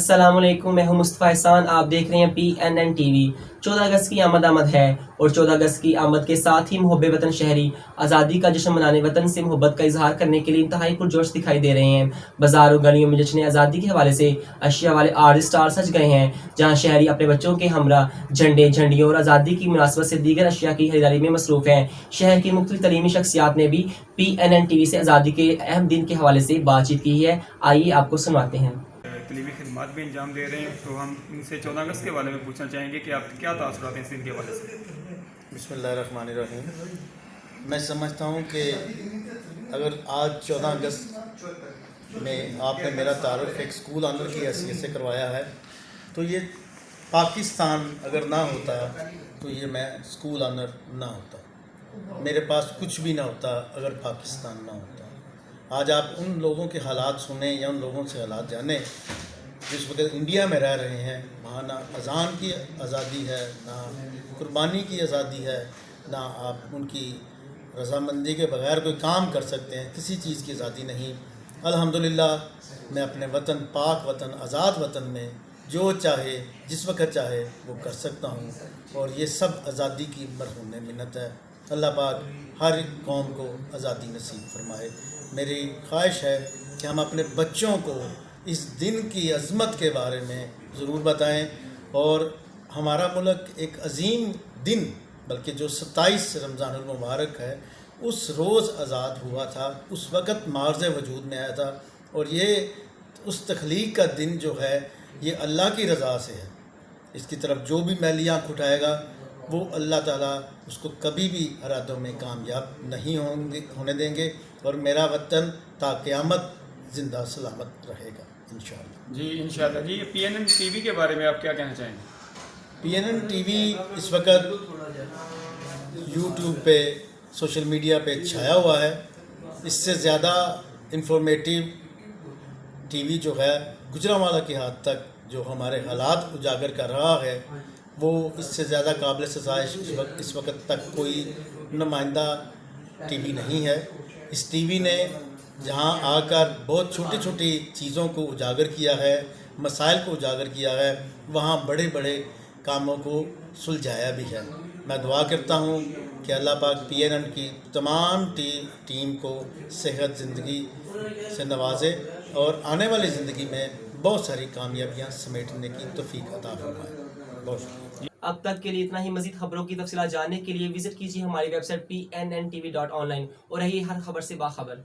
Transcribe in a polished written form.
السلام علیکم، میں ہوں مصطفیٰ احسان، آپ دیکھ رہے ہیں PNN ٹی وی۔ 14 اگست کی آمد ہے اور 14 اگست کی آمد کے ساتھ ہی محب وطن شہری آزادی کا جشن منانے، وطن سے محبت کا اظہار کرنے کے لیے انتہائی پرجوش دکھائی دے رہے ہیں۔ بازاروں گلیوں میں جشن آزادی کے حوالے سے اشیاء والے آرٹ اسٹال سج گئے ہیں، جہاں شہری اپنے بچوں کے ہمراہ جھنڈے، جھنڈیوں اور آزادی کی مناسبت سے دیگر اشیاء کی خریداری میں مصروف ہیں۔ شہر کی مختلف تعلیمی شخصیات نے بھی PNN ٹی وی سے آزادی کے اہم دن کے حوالے سے بات چیت کی ہے، آئیے آپ کو سنواتے ہیں۔ تعلیمی خدمات بھی انجام دے رہے ہیں، تو ہم ان سے 14 اگست کے بارے میں پوچھنا چاہیں گے کہ آپ کیا تاثرات ہیں اس دن کے حوالے سے۔ بسم اللہ الرحمن الرحیم۔ میں سمجھتا ہوں کہ اگر آج 14 اگست میں آپ نے میرا تعارف ایک اسکول آنر کی حیثیت سے کروایا ہے، تو یہ پاکستان اگر نہ ہوتا تو یہ میں اسکول آنر نہ ہوتا، میرے پاس کچھ بھی نہ ہوتا اگر پاکستان نہ ہوتا۔ آج آپ ان لوگوں کے حالات سنیں یا ان لوگوں سے حالات جانیں جس وقت انڈیا میں رہ رہے ہیں، وہاں نہ اذان کی آزادی ہے، نہ قربانی کی آزادی ہے، نہ آپ ان کی رضامندی کے بغیر کوئی کام کر سکتے ہیں، کسی چیز کی آزادی نہیں۔ الحمدللہ میں اپنے وطن، پاک وطن، آزاد وطن میں جو چاہے جس وقت چاہے وہ کر سکتا ہوں، اور یہ سب آزادی کی مرہون منت ہے۔ اللہ پاک ہر ایک قوم کو آزادی نصیب فرمائے۔ میری خواہش ہے کہ ہم اپنے بچوں کو اس دن کی عظمت کے بارے میں ضرور بتائیں، اور ہمارا ملک ایک عظیم دن، بلکہ جو 27 رمضان المبارک ہے، اس روز آزاد ہوا تھا، اس وقت معرض وجود میں آیا تھا، اور یہ اس تخلیق کا دن جو ہے یہ اللہ کی رضا سے ہے۔ اس کی طرف جو بھی میلی آنکھ اٹھائے گا وہ اللہ تعالیٰ اس کو کبھی بھی ارادوں میں کامیاب نہیں ہونے دیں گے، اور میرا وطن تا قیامت زندہ سلامت رہے گا انشاءاللہ۔ جی انشاءاللہ۔ جی PNN ٹی وی کے بارے میں آپ کیا کہنا چاہیں گے؟ PNN ٹی وی اس وقت یوٹیوب پہ، سوشل میڈیا پہ چھایا ہوا ہے۔ اس سے زیادہ انفارمیٹیو ٹی وی جو ہے گجرانوالہ کی حد تک جو ہمارے حالات اجاگر کر رہا ہے، وہ اس سے زیادہ قابل ستائش اس وقت تک کوئی نمائندہ ٹی وی نہیں ہے۔ اس ٹی وی نے جہاں آ کر بہت چھوٹی چھوٹی چیزوں کو اجاگر کیا ہے، مسائل کو اجاگر کیا ہے، وہاں بڑے بڑے کاموں کو سلجھایا بھی ہے۔ میں دعا کرتا ہوں کہ اللہ پاک PNN کی تمام ٹیم کو صحت زندگی سے نوازے، اور آنے والی زندگی میں بہت ساری کامیابیاں سمیٹنے کی توفیق عطا فرمائے۔ بہت شکریہ۔ اب تک کے لیے اتنا ہی۔ مزید خبروں کی تفصیلات جاننے کے لیے وزٹ کیجیے ہماری ویب سائٹ PNNTV.online اور رہیے ہر خبر سے باخبر۔